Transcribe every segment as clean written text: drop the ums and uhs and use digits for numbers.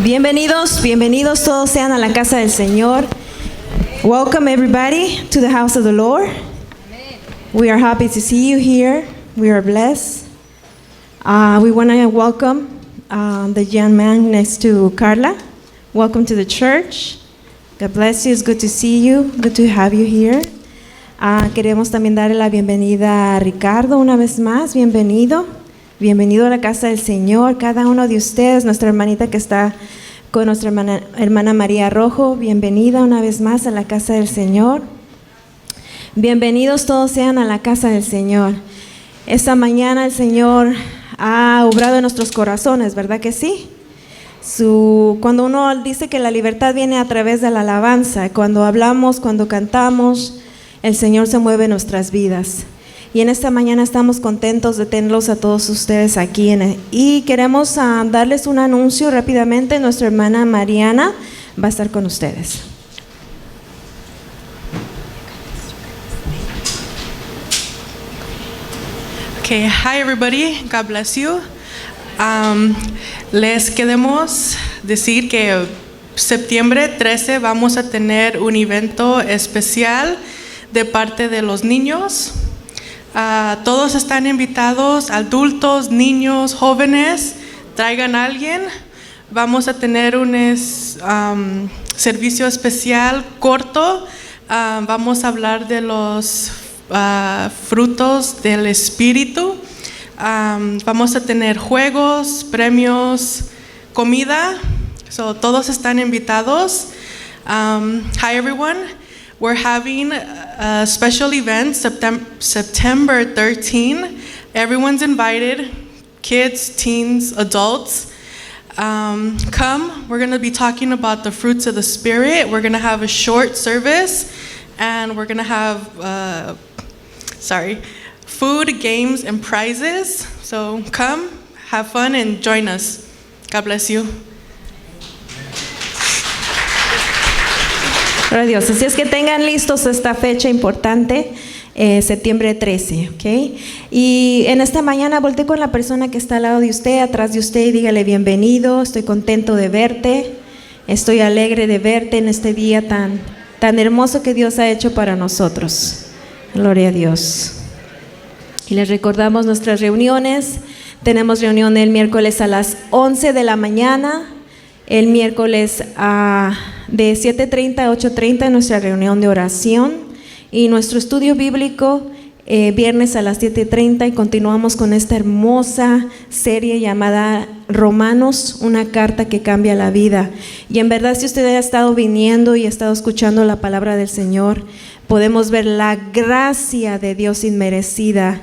Bienvenidos todos sean a la casa del Señor. Welcome everybody to the house of the Lord. We are happy to see you here. We are blessed. We want to welcome the young man next to Carla. Welcome to the church. God bless you. It's good to see you. Good to have you here. Queremos también darle la bienvenida a Ricardo una vez más. Bienvenido a la casa del Señor, cada uno de ustedes, nuestra hermanita que está con nuestra hermana María Rojo, bienvenida una vez más a la casa del Señor. Bienvenidos todos sean a la casa del Señor. Esta mañana el Señor ha obrado en nuestros corazones, ¿verdad que sí? Cuando uno dice que la libertad viene a través de la alabanza, cuando hablamos, cuando cantamos, el Señor se mueve en nuestras vidas. Y en esta mañana estamos contentos de tenerlos a todos ustedes aquí. Y queremos darles un anuncio rápidamente. Nuestra hermana Mariana va a estar con ustedes. Okay, hi everybody, God bless you. Les queremos decir que septiembre 13 vamos a tener un evento especial de parte de los niños. Todos están invitados, adultos, niños, jóvenes, traigan a alguien. Vamos a tener un servicio especial corto. Vamos a hablar de los frutos del Espíritu. Vamos a tener juegos, premios, comida. So, todos están invitados. Hi everyone. We're having a special event September 13. Everyone's invited, kids, teens, adults. Come, we're going to be talking about the fruits of the Spirit. We're going to have a short service, and we're going to have, food, games, and prizes. So come, have fun, and join us. God bless you. Gloria a Dios. Así es que tengan listos esta fecha importante, septiembre 13, ¿ok? Y en esta mañana voltee con la persona que está al lado de usted, atrás de usted, y dígale bienvenido, estoy contento de verte, estoy alegre de verte en este día tan hermoso que Dios ha hecho para nosotros. Gloria a Dios. Y les recordamos nuestras reuniones. Tenemos reunión el miércoles a las 11 de la mañana, el miércoles de 7:30 a 8:30 nuestra reunión de oración, y nuestro estudio bíblico viernes a las 7:30, y continuamos con esta hermosa serie llamada Romanos, una carta que cambia la vida. Y en verdad, si usted ha estado viniendo y ha estado escuchando la palabra del Señor, podemos ver la gracia de Dios inmerecida,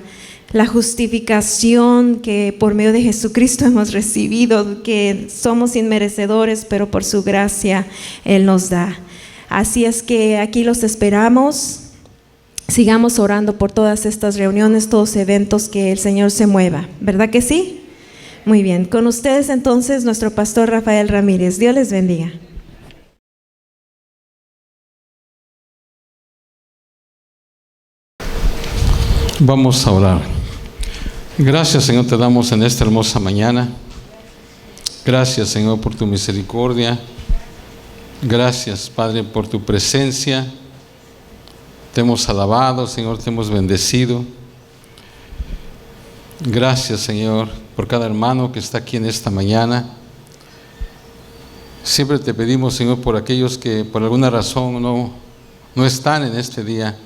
la justificación que por medio de Jesucristo hemos recibido, que somos inmerecedores, pero por su gracia Él nos da. Así es que aquí los esperamos. Sigamos orando por todas estas reuniones, todos eventos, que el Señor se mueva, ¿verdad que sí? Muy bien, con ustedes entonces nuestro pastor Rafael Ramírez. Dios les bendiga. Vamos a orar. Gracias, Señor, te damos en esta hermosa mañana. Gracias, Señor, por tu misericordia. Gracias, Padre, por tu presencia. Te hemos alabado, Señor, te hemos bendecido. Gracias, Señor, por cada hermano que está aquí en esta mañana. Siempre te pedimos, Señor, por aquellos que por alguna razón no están en este día.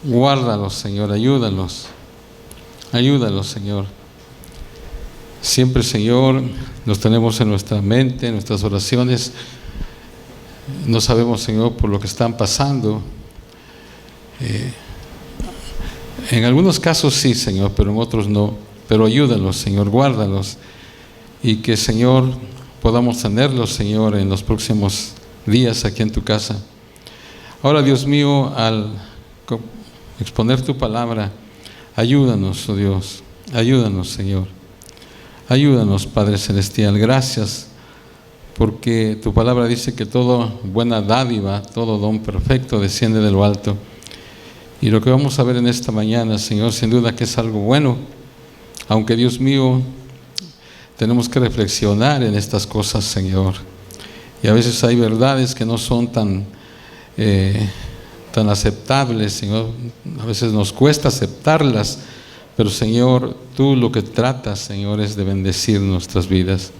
Guárdalos, Señor, ayúdalos, Señor. Siempre, Señor, nos tenemos en nuestra mente, en nuestras oraciones. No sabemos, Señor, por lo que están pasando. En algunos casos sí, Señor, pero en otros no. Pero ayúdalos, Señor, guárdalos. Y que, Señor, podamos tenerlos, Señor, en los próximos días aquí en tu casa. Ahora, Dios mío, al exponer tu palabra, ayúdanos, oh Dios, ayúdanos, Señor, ayúdanos, Padre Celestial. Gracias, porque tu palabra dice que toda buena dádiva, todo don perfecto desciende de lo alto. Y lo que vamos a ver en esta mañana, Señor, sin duda que es algo bueno, aunque, Dios mío, tenemos que reflexionar en estas cosas, Señor. Y a veces hay verdades que no son tan aceptables, Señor. A veces nos cuesta aceptarlas, pero Señor, tú lo que tratas, Señor, es de bendecir nuestras vidas,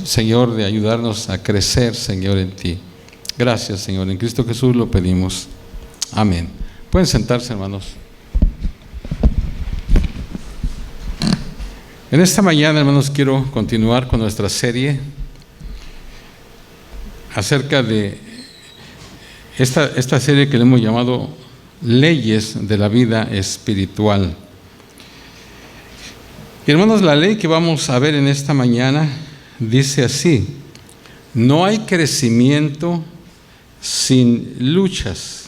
Señor, de ayudarnos a crecer, Señor, en ti. Gracias, Señor, en Cristo Jesús lo pedimos. Amén. Pueden sentarse, hermanos. En esta mañana, hermanos, quiero continuar con nuestra serie acerca de esta serie que le hemos llamado Leyes de la Vida Espiritual. Y hermanos, la ley que vamos a ver en esta mañana dice así: no hay crecimiento sin luchas.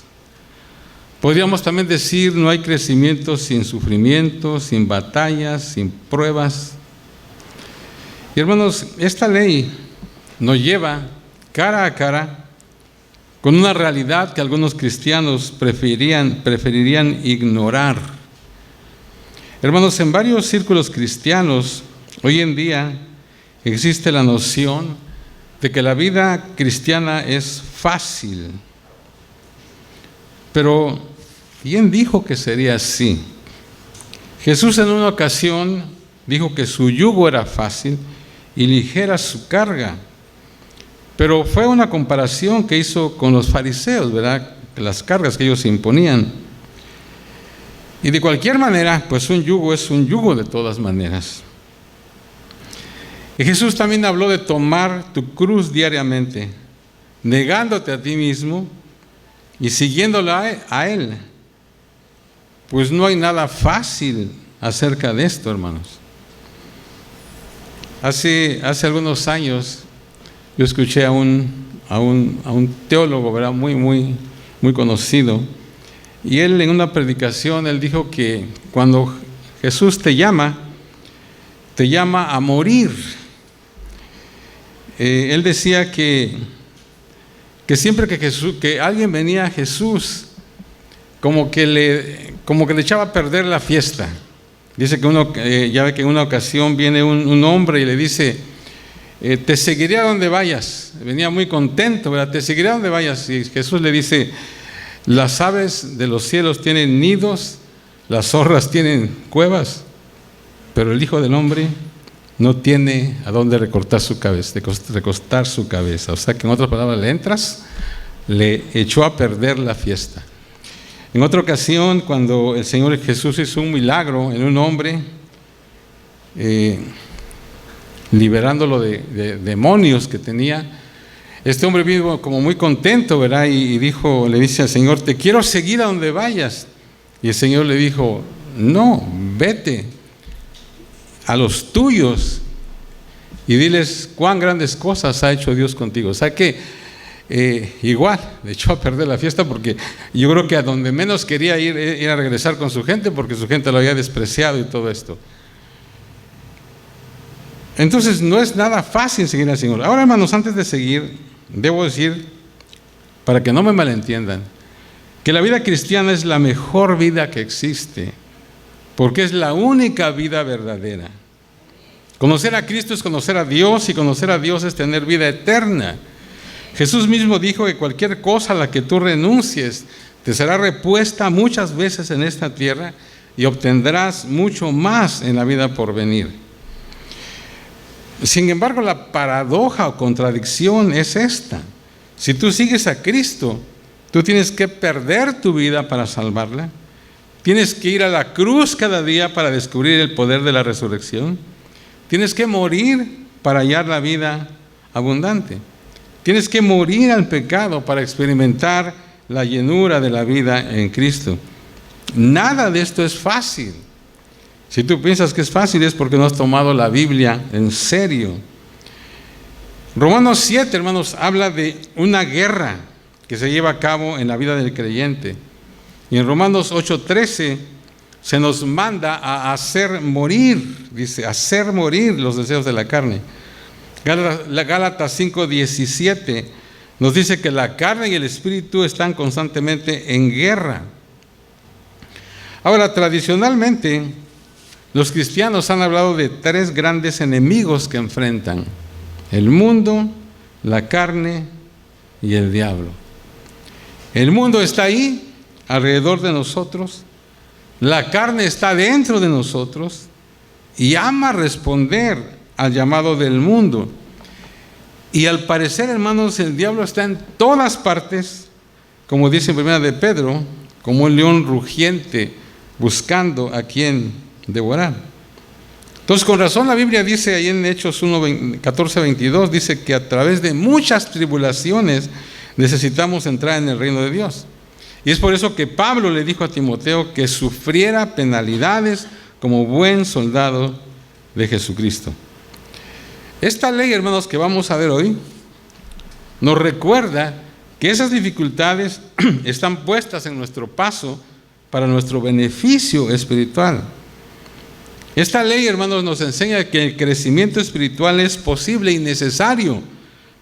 Podríamos también decir, no hay crecimiento sin sufrimiento, sin batallas, sin pruebas. Y hermanos, esta ley nos lleva cara a cara con una realidad que algunos cristianos preferirían ignorar. Hermanos, en varios círculos cristianos, hoy en día existe la noción de que la vida cristiana es fácil. Pero, ¿quién dijo que sería así? Jesús en una ocasión dijo que su yugo era fácil y ligera su carga. Pero fue una comparación que hizo con los fariseos, ¿verdad? Las cargas que ellos imponían. Y de cualquier manera, pues un yugo es un yugo de todas maneras. Y Jesús también habló de tomar tu cruz diariamente, negándote a ti mismo y siguiéndolo a Él. Pues no hay nada fácil acerca de esto, hermanos. Hace algunos años yo escuché a un teólogo, ¿verdad? muy conocido, y él en una predicación él dijo que cuando Jesús te llama a morir. Él decía que siempre que alguien venía a Jesús, como que le echaba a perder la fiesta. Dice que ya ve que en una ocasión viene un hombre y le dice: te seguiré a donde vayas. Venía muy contento, ¿verdad? Te seguiré a donde vayas. Y Jesús le dice: las aves de los cielos tienen nidos, las zorras tienen cuevas, pero el Hijo del Hombre no tiene a dónde recostar su cabeza. O sea que en otras palabras, le echó a perder la fiesta. En otra ocasión, cuando el Señor Jesús hizo un milagro en un hombre, liberándolo de demonios que tenía, este hombre vino como muy contento, ¿verdad? Y le dice al Señor: te quiero seguir a donde vayas. Y el Señor le dijo: no, vete a los tuyos y diles cuán grandes cosas ha hecho Dios contigo. O sea que igual le echó a perder la fiesta, porque yo creo que a donde menos quería ir era regresar con su gente, porque su gente lo había despreciado y todo esto. Entonces no es nada fácil seguir al Señor. Ahora, hermanos, antes de seguir, debo decir, para que no me malentiendan, que la vida cristiana es la mejor vida que existe, porque es la única vida verdadera. Conocer a Cristo es conocer a Dios, y conocer a Dios es tener vida eterna. Jesús mismo dijo que cualquier cosa a la que tú renuncies te será repuesta muchas veces en esta tierra y obtendrás mucho más en la vida por venir. Sin embargo, la paradoja o contradicción es esta: si tú sigues a Cristo, tú tienes que perder tu vida para salvarla. Tienes que ir a la cruz cada día para descubrir el poder de la resurrección. Tienes que morir para hallar la vida abundante. Tienes que morir al pecado para experimentar la llenura de la vida en Cristo. Nada de esto es fácil. Si tú piensas que es fácil, es porque no has tomado la Biblia en serio. Romanos 7, hermanos, habla de una guerra que se lleva a cabo en la vida del creyente. Y en Romanos 8:13 se nos manda a hacer morir, dice, hacer morir los deseos de la carne. Gálatas 5:17 nos dice que la carne y el espíritu están constantemente en guerra. Ahora, tradicionalmente, los cristianos han hablado de 3 grandes enemigos que enfrentan: el mundo, la carne y el diablo. El mundo está ahí, alrededor de nosotros. La carne está dentro de nosotros y ama responder al llamado del mundo. Y al parecer, hermanos, el diablo está en todas partes, como dice en 1 de Pedro, como un león rugiente buscando a quien devorar. Entonces, con razón la Biblia dice ahí en Hechos 14:22, dice que a través de muchas tribulaciones necesitamos entrar en el reino de Dios. Y es por eso que Pablo le dijo a Timoteo que sufriera penalidades como buen soldado de Jesucristo. Esta ley, hermanos, que vamos a ver hoy, nos recuerda que esas dificultades están puestas en nuestro paso para nuestro beneficio espiritual. Esta ley, hermanos, nos enseña que el crecimiento espiritual es posible y necesario,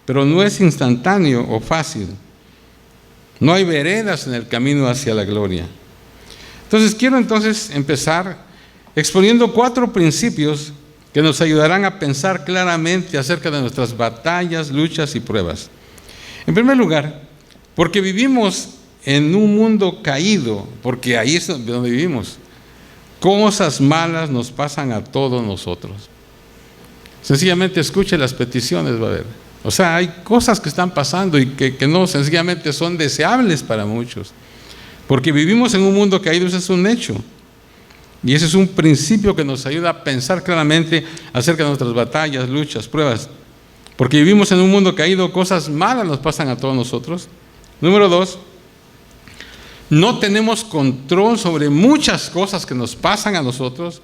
pero no es instantáneo o fácil. No hay veredas en el camino hacia la gloria. Entonces, quiero empezar exponiendo 4 principios que nos ayudarán a pensar claramente acerca de nuestras batallas, luchas y pruebas. En primer lugar, porque vivimos en un mundo caído, porque ahí es donde vivimos. Cosas malas nos pasan a todos nosotros. Sencillamente escuche las peticiones, va a ver. O sea, hay cosas que están pasando y que no sencillamente son deseables para muchos. Porque vivimos en un mundo caído, eso es un hecho. Y ese es un principio que nos ayuda a pensar claramente acerca de nuestras batallas, luchas, pruebas. Porque vivimos en un mundo caído, cosas malas nos pasan a todos nosotros. Número 2, no tenemos control sobre muchas cosas que nos pasan a nosotros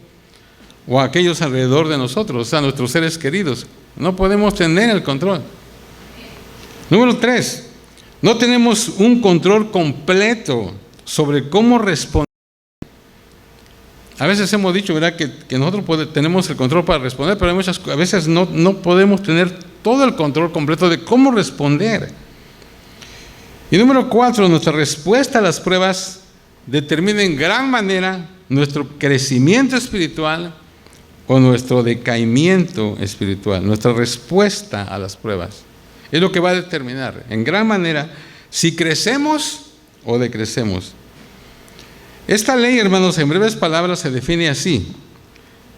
o a aquellos alrededor de nosotros, o sea, nuestros seres queridos. No podemos tener el control. Número 3, no tenemos un control completo sobre cómo responder. A veces hemos dicho, ¿verdad?, que nosotros tenemos el control para responder, pero a veces no podemos tener todo el control completo de cómo responder. Y número 4, nuestra respuesta a las pruebas determina en gran manera nuestro crecimiento espiritual o nuestro decaimiento espiritual. Nuestra respuesta a las pruebas es lo que va a determinar en gran manera si crecemos o decrecemos. Esta ley, hermanos, en breves palabras se define así: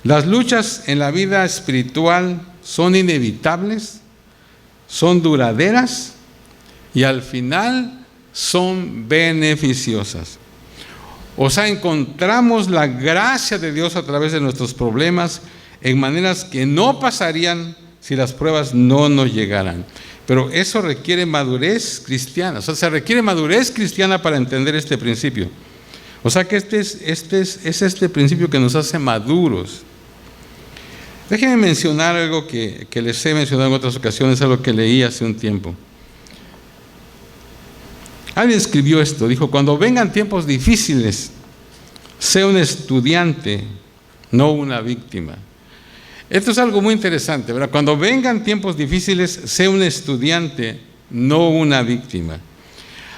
las luchas en la vida espiritual son inevitables, son duraderas y al final son beneficiosas. O sea, encontramos la gracia de Dios a través de nuestros problemas en maneras que no pasarían si las pruebas no nos llegaran. Pero eso requiere madurez cristiana. O sea, se requiere madurez cristiana para entender este principio. O sea que es este principio que nos hace maduros. Déjenme mencionar algo que les he mencionado en otras ocasiones, algo que leí hace un tiempo. Alguien escribió esto, dijo: cuando vengan tiempos difíciles, sé un estudiante, no una víctima. Esto es algo muy interesante, ¿verdad? Cuando vengan tiempos difíciles, sé un estudiante, no una víctima.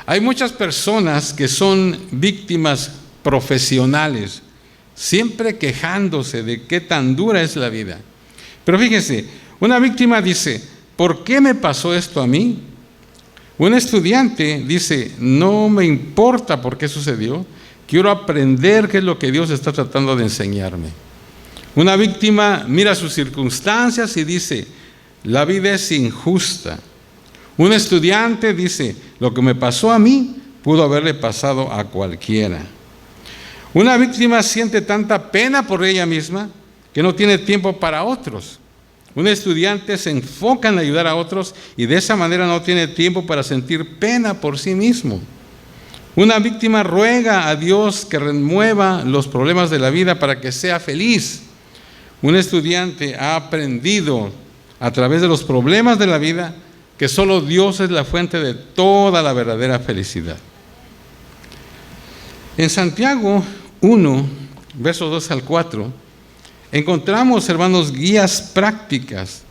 Hay muchas personas que son víctimas profesionales, siempre quejándose de qué tan dura es la vida. Pero fíjense, una víctima dice: ¿por qué me pasó esto a mí? Un estudiante dice: no me importa por qué sucedió, quiero aprender qué es lo que Dios está tratando de enseñarme. Una víctima mira sus circunstancias y dice: la vida es injusta. Un estudiante dice: lo que me pasó a mí pudo haberle pasado a cualquiera. Una víctima siente tanta pena por ella misma que no tiene tiempo para otros. Un estudiante se enfoca en ayudar a otros y de esa manera no tiene tiempo para sentir pena por sí mismo. Una víctima ruega a Dios que remueva los problemas de la vida para que sea feliz. Un estudiante ha aprendido a través de los problemas de la vida que solo Dios es la fuente de toda la verdadera felicidad. En Santiago 1, versos 2 al 4, encontramos, hermanos, guías prácticas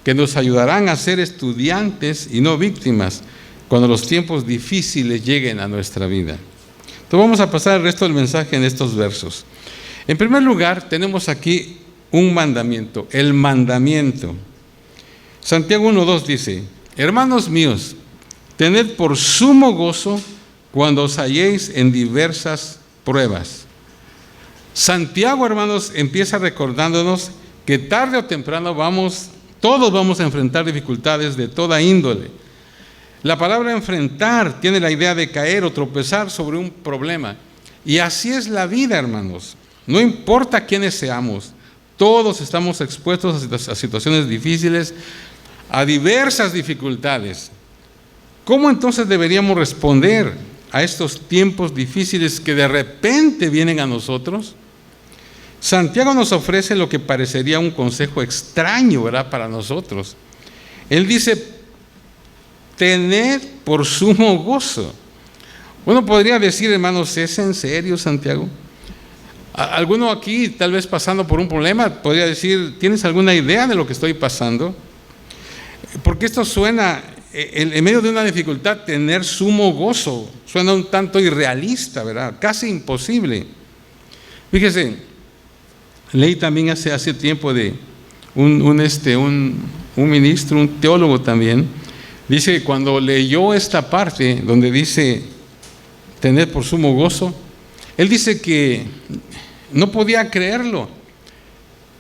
que nos ayudarán a ser estudiantes y no víctimas cuando los tiempos difíciles lleguen a nuestra vida. Entonces vamos a pasar el resto del mensaje en estos versos. En primer lugar, tenemos aquí un mandamiento, el mandamiento. Santiago 1:2 dice: hermanos míos, tened por sumo gozo cuando os halléis en diversas pruebas. Santiago, hermanos, empieza recordándonos que tarde o temprano todos vamos a enfrentar dificultades de toda índole. La palabra enfrentar tiene la idea de caer o tropezar sobre un problema. Y así es la vida, hermanos. No importa quiénes seamos, todos estamos expuestos a situaciones difíciles, a diversas dificultades. ¿Cómo entonces deberíamos responder a estos tiempos difíciles que de repente vienen a nosotros? Santiago nos ofrece lo que parecería un consejo extraño, ¿verdad?, para nosotros. Él dice: tened por sumo gozo. Uno podría decir, hermanos, ¿es en serio, Santiago? Alguno aquí, tal vez pasando por un problema, podría decir: ¿tienes alguna idea de lo que estoy pasando? Porque esto suena, en medio de una dificultad, tener sumo gozo, suena un tanto irrealista, ¿verdad? Casi imposible. Fíjese, leí también hace tiempo de un ministro, un teólogo también. Dice que cuando leyó esta parte donde dice tener por sumo gozo, él dice que no podía creerlo.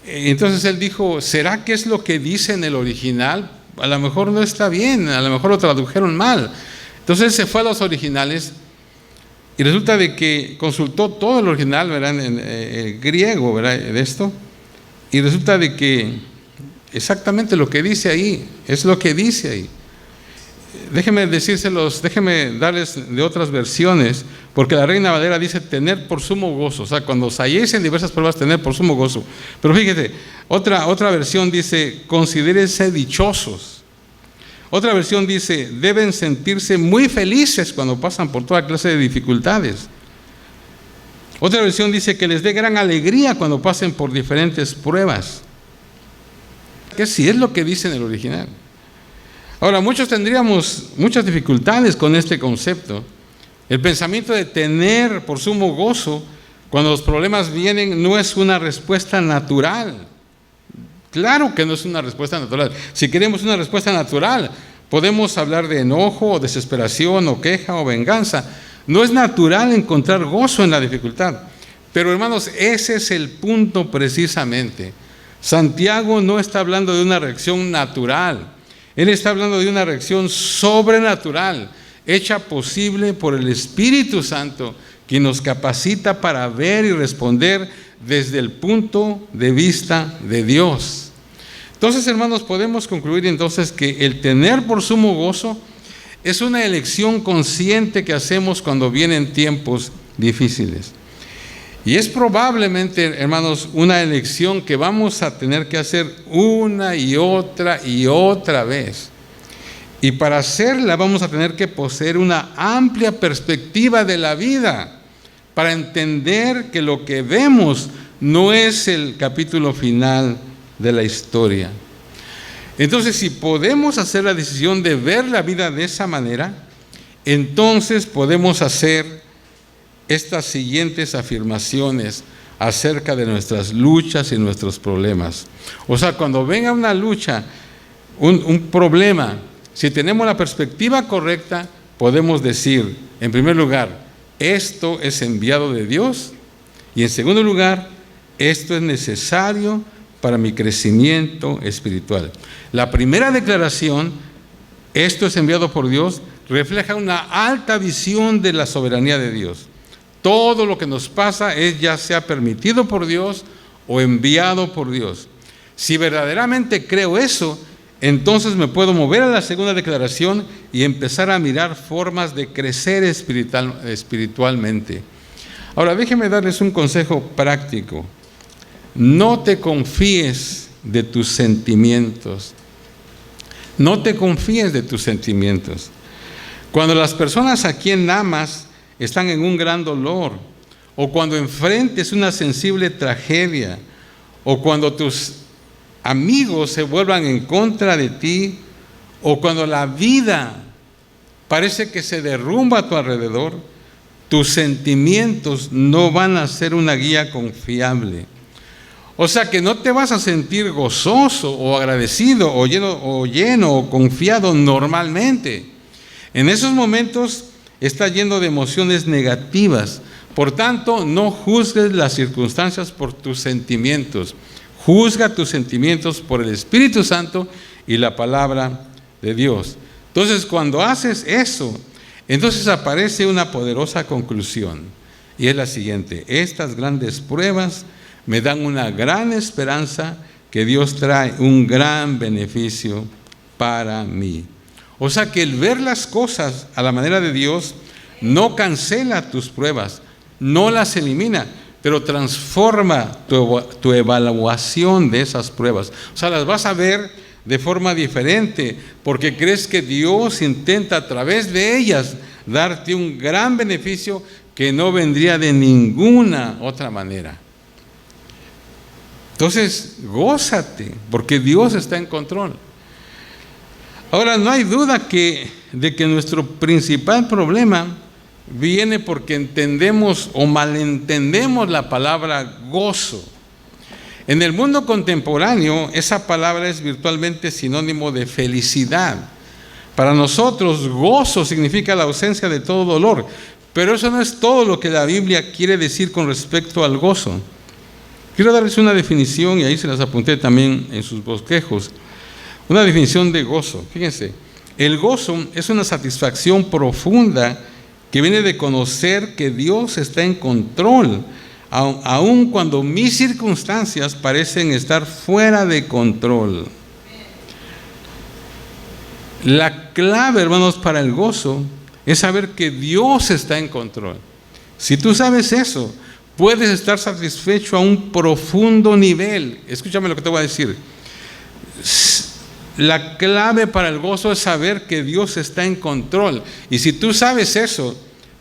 Entonces él dijo: ¿será que es lo que dice en el original? A lo mejor no está bien, a lo mejor lo tradujeron mal. Entonces él se fue a los originales y resulta de que consultó todo el original, ¿verdad?, en griego, ¿verdad?, de esto, y resulta de que exactamente lo que dice ahí es lo que dice ahí. Déjenme darles de otras versiones, porque la Reina Valera dice tener por sumo gozo, o sea, cuando os halléis en diversas pruebas, tener por sumo gozo. Pero fíjate, otra versión dice: considérense dichosos. Otra versión dice: deben sentirse muy felices cuando pasan por toda clase de dificultades. Otra versión dice que les dé gran alegría cuando pasen por diferentes pruebas. Que sí es lo que dice en el original. Ahora, muchos tendríamos muchas dificultades con este concepto. El pensamiento de tener por sumo gozo cuando los problemas vienen no es una respuesta natural. Claro que no es una respuesta natural. Si queremos una respuesta natural, podemos hablar de enojo, o desesperación, o queja, o venganza. No es natural encontrar gozo en la dificultad. Pero, hermanos, ese es el punto precisamente. Santiago no está hablando de una reacción natural. Él está hablando de una reacción sobrenatural, hecha posible por el Espíritu Santo, quien nos capacita para ver y responder desde el punto de vista de Dios. Entonces, hermanos, podemos concluir entonces que el tener por sumo gozo es una elección consciente que hacemos cuando vienen tiempos difíciles. Y es probablemente, hermanos, una elección que vamos a tener que hacer una y otra vez. Y para hacerla vamos a tener que poseer una amplia perspectiva de la vida, para entender que lo que vemos no es el capítulo final de la historia. Entonces, si podemos hacer la decisión de ver la vida de esa manera, entonces podemos hacer estas siguientes afirmaciones acerca de nuestras luchas y nuestros problemas. O sea, cuando venga una lucha, un problema, si tenemos la perspectiva correcta, podemos decir, en primer lugar, esto es enviado de Dios, y en segundo lugar, esto es necesario para mi crecimiento espiritual. La primera declaración, esto es enviado por Dios, refleja una alta visión de la soberanía de Dios. Todo lo que nos pasa es ya sea permitido por Dios o enviado por Dios. Si verdaderamente creo eso, entonces me puedo mover a la segunda declaración y empezar a mirar formas de crecer espiritualmente. Ahora, déjenme darles un consejo práctico. No te confíes de tus sentimientos. No te confíes de tus sentimientos. Cuando las personas a quien amas están en un gran dolor, o cuando enfrentes una sensible tragedia, o cuando tus amigos se vuelvan en contra de ti, o cuando la vida parece que se derrumba a tu alrededor, tus sentimientos no van a ser una guía confiable. O sea que no te vas a sentir gozoso o agradecido o lleno o confiado normalmente. En esos momentos estás lleno de emociones negativas. Por tanto, no juzgues las circunstancias por tus sentimientos. Juzga tus sentimientos por el Espíritu Santo y la palabra de Dios. Entonces, cuando haces eso, entonces aparece una poderosa conclusión. Y es la siguiente: estas grandes pruebas me dan una gran esperanza que Dios trae un gran beneficio para mí. O sea que el ver las cosas a la manera de Dios no cancela tus pruebas, no las elimina, pero transforma tu evaluación de esas pruebas. O sea, las vas a ver de forma diferente, porque crees que Dios intenta a través de ellas darte un gran beneficio que no vendría de ninguna otra manera. Entonces, gózate, porque Dios está en control. Ahora, no hay duda de que nuestro principal problema viene porque entendemos o malentendemos la palabra gozo. En el mundo contemporáneo, esa palabra es virtualmente sinónimo de felicidad. Para nosotros, gozo significa la ausencia de todo dolor, pero eso no es todo lo que la Biblia quiere decir con respecto al gozo. Quiero darles una definición, y ahí se las apunté también en sus bosquejos. Una definición de gozo. Fíjense, el gozo es una satisfacción profunda que viene de conocer que Dios está en control, aun cuando mis circunstancias parecen estar fuera de control. La clave, hermanos, para el gozo es saber que Dios está en control. Si tú sabes eso, puedes estar satisfecho a un profundo nivel. Escúchame lo que te voy a decir. La clave para el gozo es saber que Dios está en control. Y si tú sabes eso,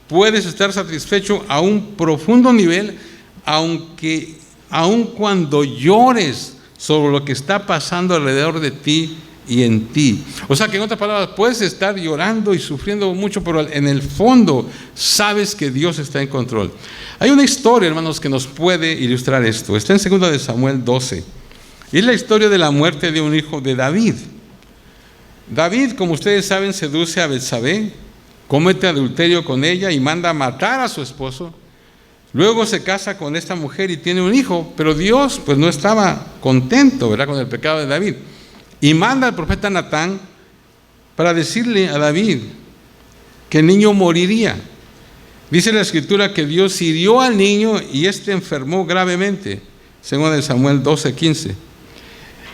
puedes estar satisfecho a un profundo nivel, aun cuando llores sobre lo que está pasando alrededor de ti y en ti. O sea que en otras palabras, puedes estar llorando y sufriendo mucho, pero en el fondo sabes que Dios está en control. Hay una historia, hermanos, que nos puede ilustrar esto. Está en 2 de Samuel 12. Y es la historia de la muerte de un hijo de David. David, como ustedes saben, seduce a Betsabé, comete adulterio con ella y manda a matar a su esposo. Luego se casa con esta mujer y tiene un hijo, pero Dios pues no estaba contento, ¿verdad?, con el pecado de David. Y manda al profeta Natán para decirle a David que el niño moriría. Dice la Escritura que Dios hirió al niño y éste enfermó gravemente, según de Samuel 12:15.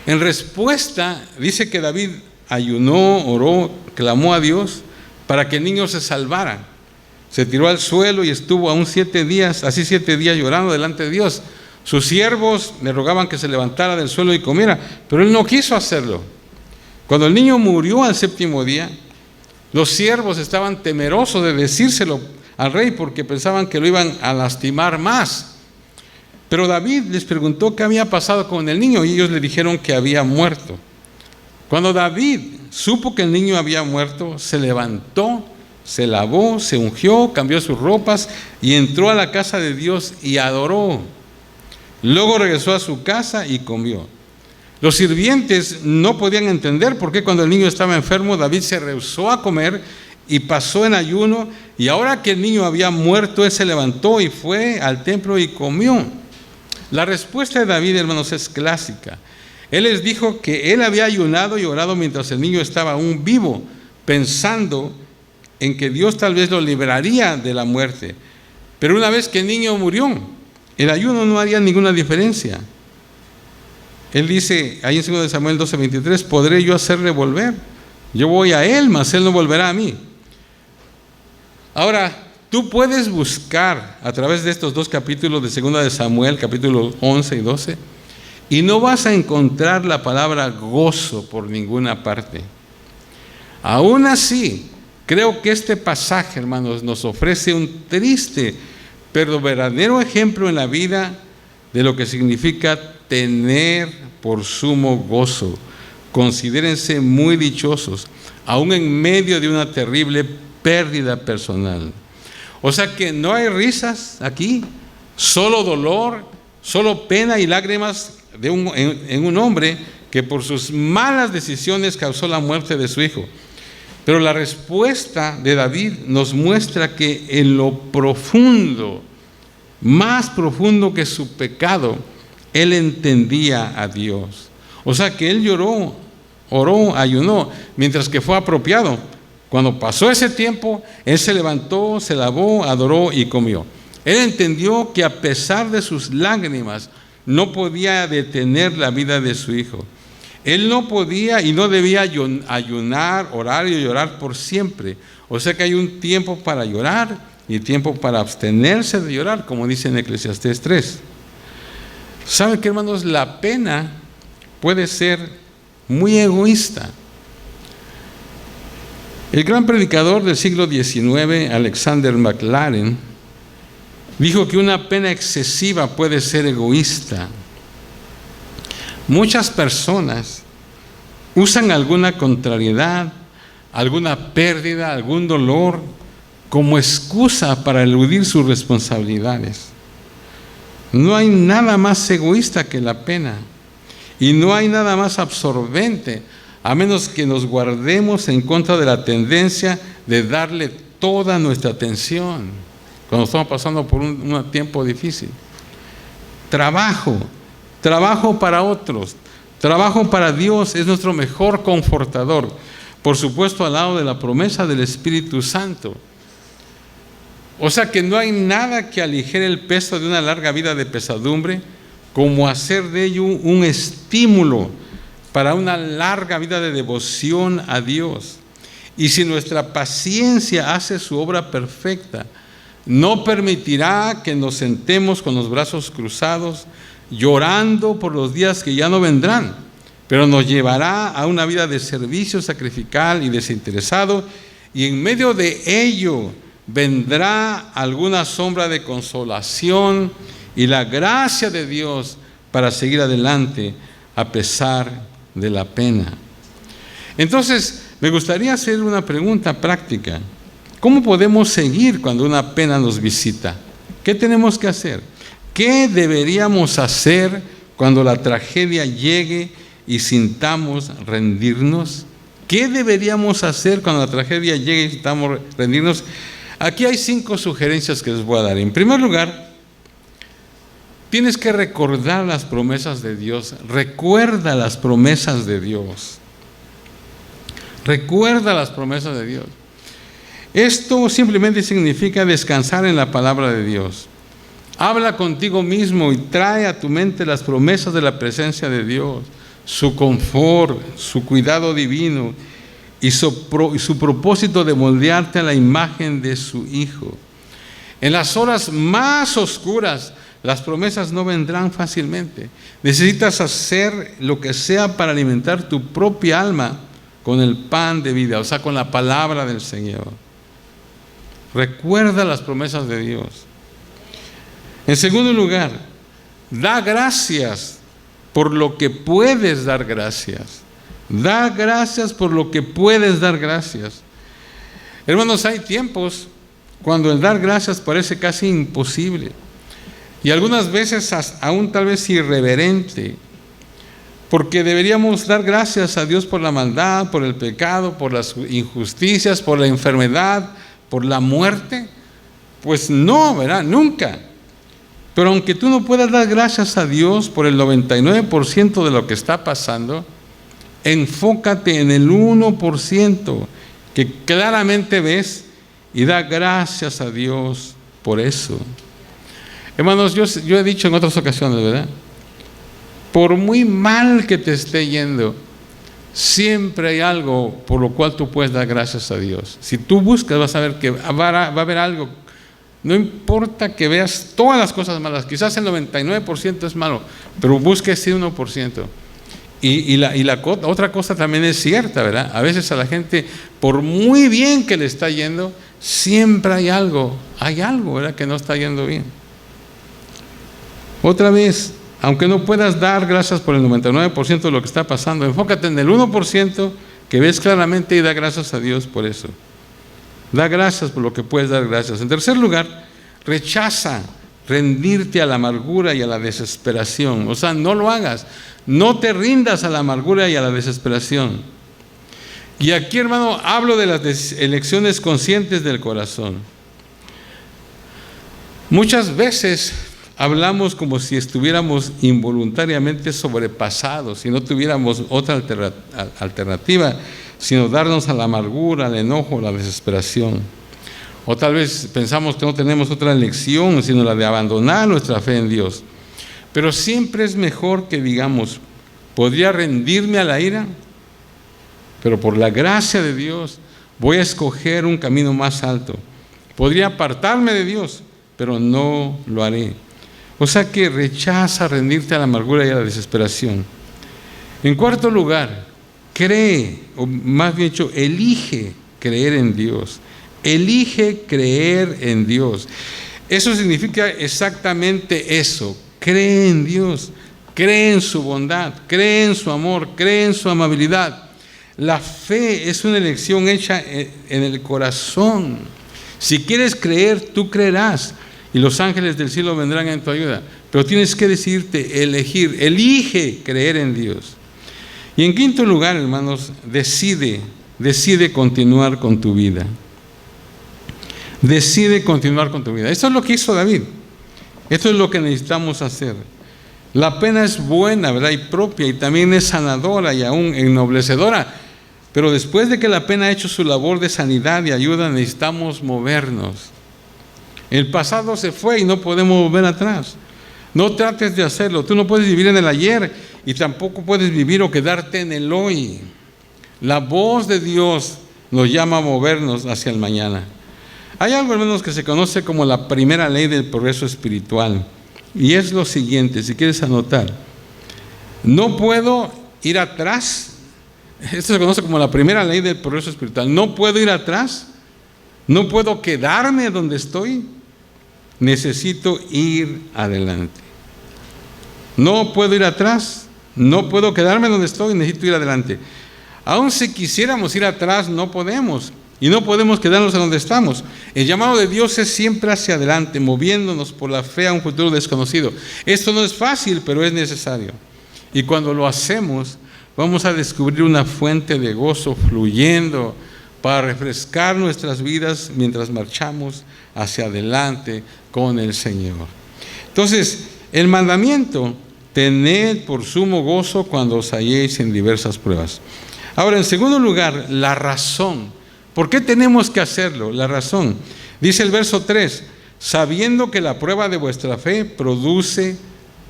En respuesta, dice que David ayunó, oró, clamó a Dios para que el niño se salvara. Se tiró al suelo y estuvo aún 7 días llorando delante de Dios. Sus siervos le rogaban que se levantara del suelo y comiera, pero él no quiso hacerlo. Cuando el niño murió al 7º día, los siervos estaban temerosos de decírselo al rey porque pensaban que lo iban a lastimar más. Pero David les preguntó qué había pasado con el niño y ellos le dijeron que había muerto. Cuando David supo que el niño había muerto, se levantó, se lavó, se ungió, cambió sus ropas y entró a la casa de Dios y adoró. Luego regresó a su casa y comió. Los sirvientes no podían entender por qué cuando el niño estaba enfermo, David se rehusó a comer y pasó en ayuno, y ahora que el niño había muerto, él se levantó y fue al templo y comió. La respuesta de David, hermanos, es clásica. Él les dijo que él había ayunado y orado mientras el niño estaba aún vivo, pensando en que Dios tal vez lo libraría de la muerte. Pero una vez que el niño murió, el ayuno no haría ninguna diferencia. Él dice, ahí en 2 de Samuel 12:23, ¿podré yo hacerle volver? Yo voy a él, mas él no volverá a mí. Ahora, tú puedes buscar a través de estos 2 capítulos de 2 de Samuel, capítulos 11 y 12, y no vas a encontrar la palabra gozo por ninguna parte. Aún así, creo que este pasaje, hermanos, nos ofrece un triste, pero verdadero ejemplo en la vida de lo que significa tener por sumo gozo. Considérense muy dichosos, aún en medio de una terrible pérdida personal. O sea que no hay risas aquí, solo dolor, solo pena y lágrimas en un hombre que por sus malas decisiones causó la muerte de su hijo. Pero la respuesta de David nos muestra que en lo profundo, más profundo que su pecado, él entendía a Dios. O sea que él lloró, oró, ayunó, mientras que fue apropiado. Cuando pasó ese tiempo, él se levantó, se lavó, adoró y comió. Él entendió que a pesar de sus lágrimas, no podía detener la vida de su hijo. Él no podía y no debía ayunar, orar y llorar por siempre. O sea que hay un tiempo para llorar y tiempo para abstenerse de llorar, como dice en Eclesiastés 3. ¿Saben qué, hermanos? La pena puede ser muy egoísta. El gran predicador del siglo XIX, Alexander McLaren, dijo que una pena excesiva puede ser egoísta. Muchas personas usan alguna contrariedad, alguna pérdida, algún dolor como excusa para eludir sus responsabilidades. No hay nada más egoísta que la pena y no hay nada más absorbente, a menos que nos guardemos en contra de la tendencia de darle toda nuestra atención cuando estamos pasando por un tiempo difícil. Trabajo para otros, trabajo para Dios es nuestro mejor confortador, por supuesto al lado de la promesa del Espíritu Santo. O sea que no hay nada que aligere el peso de una larga vida de pesadumbre como hacer de ello un estímulo para una larga vida de devoción a Dios. Y si nuestra paciencia hace su obra perfecta, no permitirá que nos sentemos con los brazos cruzados, llorando por los días que ya no vendrán, pero nos llevará a una vida de servicio sacrificial y desinteresado, y en medio de ello vendrá alguna sombra de consolación y la gracia de Dios para seguir adelante a pesar de la pena. Entonces, me gustaría hacer una pregunta práctica. ¿Cómo podemos seguir cuando una pena nos visita? ¿Qué tenemos que hacer? ¿Qué deberíamos hacer cuando la tragedia llegue y sintamos rendirnos? ¿Qué deberíamos hacer cuando la tragedia llegue y sintamos rendirnos? Aquí hay 5 sugerencias que les voy a dar. En primer lugar, tienes que recordar las promesas de Dios. Recuerda las promesas de Dios. Recuerda las promesas de Dios. Esto simplemente significa descansar en la palabra de Dios. Habla contigo mismo y trae a tu mente las promesas de la presencia de Dios, su confort, su cuidado divino y su propósito de moldearte a la imagen de su Hijo. En las horas más oscuras, las promesas no vendrán fácilmente. Necesitas hacer lo que sea para alimentar tu propia alma con el pan de vida, o sea, con la palabra del Señor. Recuerda las promesas de Dios. En segundo lugar, da gracias por lo que puedes dar gracias. Da gracias por lo que puedes dar gracias. Hermanos, hay tiempos cuando el dar gracias parece casi imposible y algunas veces aún tal vez irreverente, porque deberíamos dar gracias a Dios por la maldad, por el pecado, por las injusticias, por la enfermedad, por la muerte. Pues no, ¿verdad? Nunca. Pero aunque tú no puedas dar gracias a Dios por el 99% de lo que está pasando, enfócate en el 1% que claramente ves y da gracias a Dios por eso. Hermanos, yo he dicho en otras ocasiones, ¿verdad? Por muy mal que te esté yendo, siempre hay algo por lo cual tú puedes dar gracias a Dios. Si tú buscas, vas a ver que va a haber algo. No importa que veas todas las cosas malas, quizás el 99% es malo, pero busca ese 1%. Y la otra cosa también es cierta, ¿verdad? A veces a la gente, por muy bien que le está yendo, siempre hay algo, ¿verdad?, que no está yendo bien. Otra vez, aunque no puedas dar gracias por el 99% de lo que está pasando, enfócate en el 1% que ves claramente y da gracias a Dios por eso. Da gracias por lo que puedes dar gracias. En tercer lugar, rechaza rendirte a la amargura y a la desesperación. O sea, no lo hagas. No te rindas a la amargura y a la desesperación. Y aquí, hermano, hablo de las elecciones conscientes del corazón. Muchas veces hablamos como si estuviéramos involuntariamente sobrepasados y no tuviéramos otra alternativa, sino darnos a la amargura, al enojo, a la desesperación. O tal vez pensamos que no tenemos otra elección, sino la de abandonar nuestra fe en Dios. Pero siempre es mejor que digamos, podría rendirme a la ira, pero por la gracia de Dios voy a escoger un camino más alto. Podría apartarme de Dios, pero no lo haré. O sea que rechaza rendirte a la amargura y a la desesperación. En cuarto lugar, cree, o más bien dicho, elige creer en Dios. Elige creer en Dios. Eso significa exactamente eso. Cree en Dios, cree en su bondad, cree en su amor, cree en su amabilidad. La fe es una elección hecha en el corazón. Si quieres creer, tú creerás. Y los ángeles del cielo vendrán en tu ayuda. Pero tienes que decidirte, elegir. Elige creer en Dios. Y en quinto lugar, hermanos, decide continuar con tu vida. Decide continuar con tu vida. Esto es lo que hizo David. Esto es lo que necesitamos hacer. La pena es buena, ¿verdad? Y propia, y también es sanadora y aún ennoblecedora. Pero después de que la pena ha hecho su labor de sanidad y ayuda, necesitamos movernos. El pasado se fue y no podemos volver atrás. No trates de hacerlo. Tú no puedes vivir en el ayer y tampoco puedes vivir o quedarte en el hoy. La voz de Dios nos llama a movernos hacia el mañana. Hay algo, hermanos, que se conoce como la primera ley del progreso espiritual. Y es lo siguiente, si quieres anotar. No puedo ir atrás. Esto se conoce como la primera ley del progreso espiritual. No puedo ir atrás. No puedo quedarme donde estoy. Necesito ir adelante. No puedo ir atrás. No puedo quedarme donde estoy. Necesito ir adelante. Aun si quisiéramos ir atrás, no podemos. Y no podemos quedarnos en donde estamos. El llamado de Dios es siempre hacia adelante, moviéndonos por la fe a un futuro desconocido. Esto no es fácil, pero es necesario. Y cuando lo hacemos, vamos a descubrir una fuente de gozo fluyendo para refrescar nuestras vidas mientras marchamos hacia adelante con el Señor. Entonces, el mandamiento, tened por sumo gozo cuando os halléis en diversas pruebas. Ahora, en segundo lugar, la razón. ¿Por qué tenemos que hacerlo? La razón. Dice el verso 3, sabiendo que la prueba de vuestra fe produce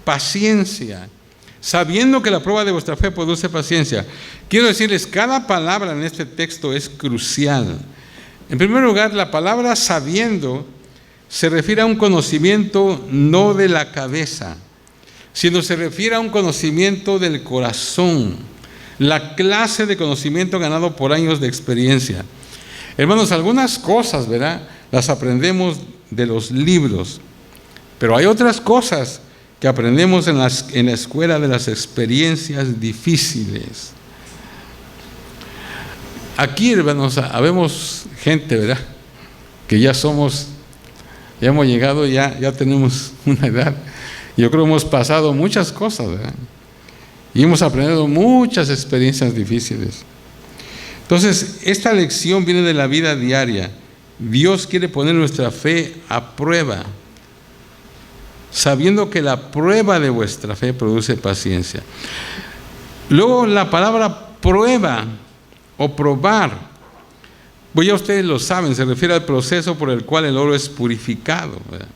paciencia. Sabiendo que la prueba de vuestra fe produce paciencia. Quiero decirles, cada palabra en este texto es crucial. En primer lugar, la palabra sabiendo se refiere a un conocimiento no de la cabeza, sino se refiere a un conocimiento del corazón. La clase de conocimiento ganado por años de experiencia. Hermanos, algunas cosas, ¿verdad?, las aprendemos de los libros, pero hay otras cosas que aprendemos en la escuela de las experiencias difíciles. Aquí, hermanos, habemos gente, ¿verdad?, que ya hemos llegado, ya tenemos una edad. Yo creo que hemos pasado muchas cosas, ¿verdad?, y hemos aprendido muchas experiencias difíciles. Entonces, esta lección viene de la vida diaria. Dios quiere poner nuestra fe a prueba, sabiendo que la prueba de vuestra fe produce paciencia. Luego, la palabra prueba o probar, pues ya ustedes lo saben, se refiere al proceso por el cual el oro es purificado, ¿verdad?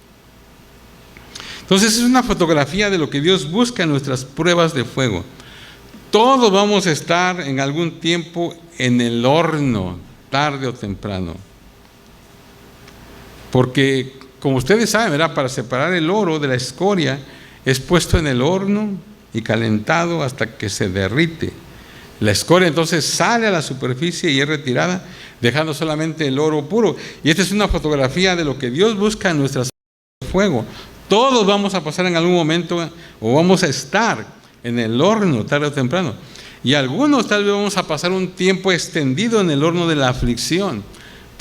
Entonces, es una fotografía de lo que Dios busca en nuestras pruebas de fuego. Todos vamos a estar en algún tiempo en el horno, tarde o temprano. Porque, como ustedes saben, ¿verdad?, para separar el oro de la escoria, es puesto en el horno y calentado hasta que se derrite. La escoria entonces sale a la superficie y es retirada, dejando solamente el oro puro. Y esta es una fotografía de lo que Dios busca en nuestras pruebas de fuego. Todos vamos a pasar en algún momento, o vamos a estar en el horno tarde o temprano. Y algunos tal vez vamos a pasar un tiempo extendido en el horno de la aflicción.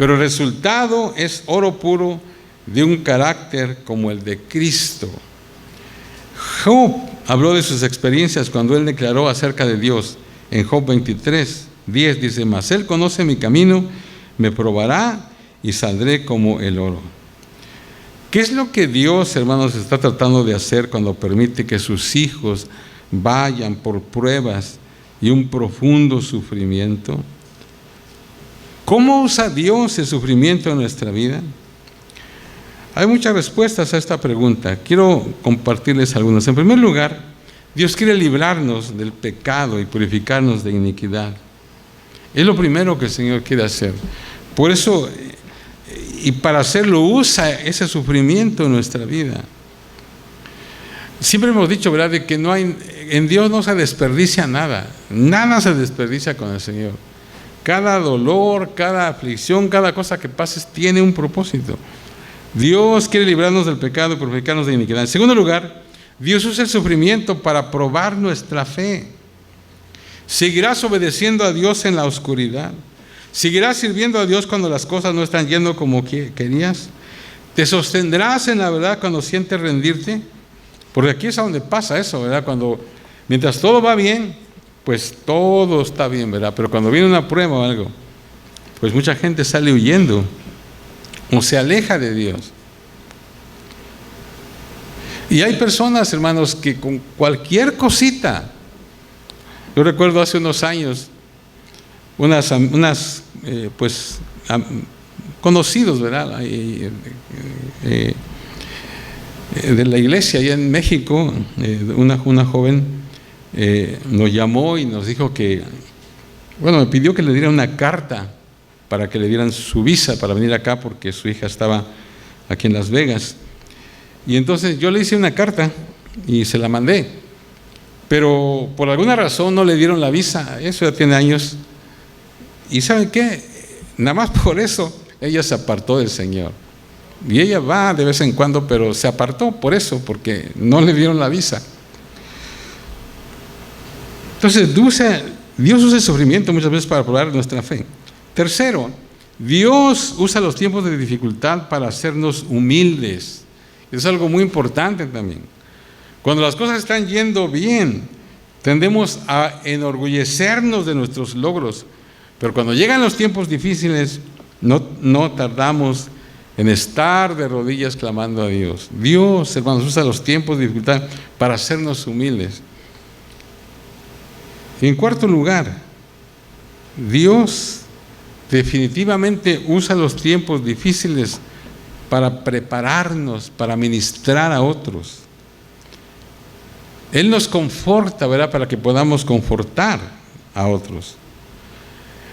pero el resultado es oro puro de un carácter como el de Cristo. Job habló de sus experiencias cuando él declaró acerca de Dios. En Job 23:10 dice: mas Él conoce mi camino, me probará y saldré como el oro. ¿Qué es lo que Dios, hermanos, está tratando de hacer cuando permite que sus hijos vayan por pruebas y un profundo sufrimiento? ¿Cómo usa Dios el sufrimiento en nuestra vida? Hay muchas respuestas a esta pregunta. Quiero compartirles algunas. En primer lugar, Dios quiere librarnos del pecado y purificarnos de iniquidad. Es lo primero que el Señor quiere hacer. Por eso, y para hacerlo, usa ese sufrimiento en nuestra vida. Siempre hemos dicho, ¿verdad?, de que en Dios no se desperdicia nada. Nada se desperdicia con el Señor. Cada dolor, cada aflicción, cada cosa que pases tiene un propósito. Dios quiere librarnos del pecado y purificarnos de iniquidad. En segundo lugar, Dios usa el sufrimiento para probar nuestra fe. Seguirás obedeciendo a Dios en la oscuridad. Seguirás sirviendo a Dios cuando las cosas no están yendo como querías. Te sostendrás en la verdad cuando sientes rendirte. Porque aquí es a donde pasa eso, ¿verdad? Mientras todo va bien, pues todo está bien, ¿verdad? Pero cuando viene una prueba o algo, pues mucha gente sale huyendo o se aleja de Dios. Y hay personas, hermanos, que con cualquier cosita, yo recuerdo hace unos años, conocidos, ¿verdad?, de la iglesia allá en México, una joven nos llamó y nos dijo me pidió que le diera una carta para que le dieran su visa para venir acá porque su hija estaba aquí en Las Vegas. Y entonces yo le hice una carta y se la mandé, pero por alguna razón no le dieron la visa. Eso ya tiene años. ¿Y saben qué? Nada más por eso ella se apartó del Señor. Y ella va de vez en cuando, pero se apartó por eso, porque no le dieron la visa. Entonces, Dios usa el sufrimiento muchas veces para probar nuestra fe. Tercero, Dios usa los tiempos de dificultad para hacernos humildes. Es algo muy importante también. Cuando las cosas están yendo bien, tendemos a enorgullecernos de nuestros logros. Pero cuando llegan los tiempos difíciles, no tardamos en estar de rodillas clamando a Dios. Dios, hermanos, usa los tiempos de dificultad para hacernos humildes. Y en cuarto lugar, Dios definitivamente usa los tiempos difíciles para prepararnos, para ministrar a otros. Él nos conforta, ¿verdad?, para que podamos confortar a otros.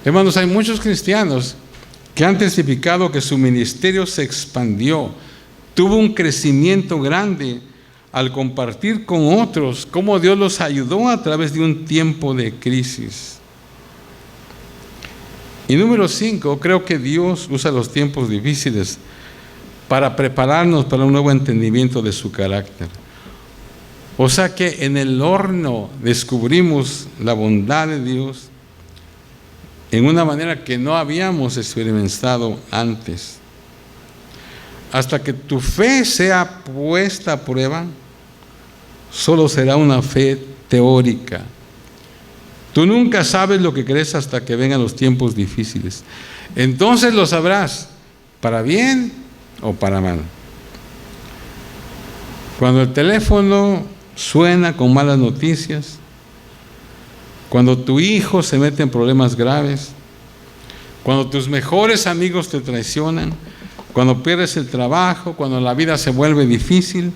Hermanos, hay muchos cristianos que han testificado que su ministerio se expandió, tuvo un crecimiento grande al compartir con otros cómo Dios los ayudó a través de un tiempo de crisis. Y número 5, creo que Dios usa los tiempos difíciles para prepararnos para un nuevo entendimiento de su carácter. O sea que en el horno descubrimos la bondad de Dios en una manera que no habíamos experimentado antes. Hasta que tu fe sea puesta a prueba, solo será una fe teórica. Tú nunca sabes lo que crees hasta que vengan los tiempos difíciles. Entonces lo sabrás, para bien o para mal. Cuando el teléfono suena con malas noticias, cuando tu hijo se mete en problemas graves, cuando tus mejores amigos te traicionan, cuando pierdes el trabajo, cuando la vida se vuelve difícil,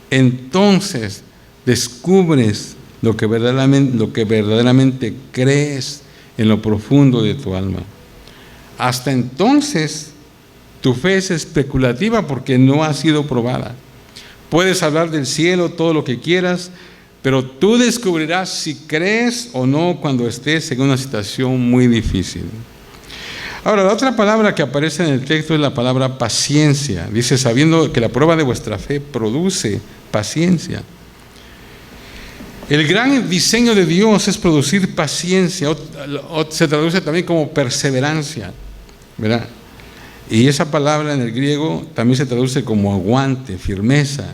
entonces descubres lo que verdaderamente crees en lo profundo de tu alma. Hasta entonces, tu fe es especulativa porque no ha sido probada. Puedes hablar del cielo todo lo que quieras, pero tú descubrirás si crees o no cuando estés en una situación muy difícil. Ahora, la otra palabra que aparece en el texto es la palabra paciencia. Dice, sabiendo que la prueba de vuestra fe produce paciencia. El gran diseño de Dios es producir paciencia, o se traduce también como perseverancia, ¿verdad? Y esa palabra en el griego también se traduce como aguante, firmeza.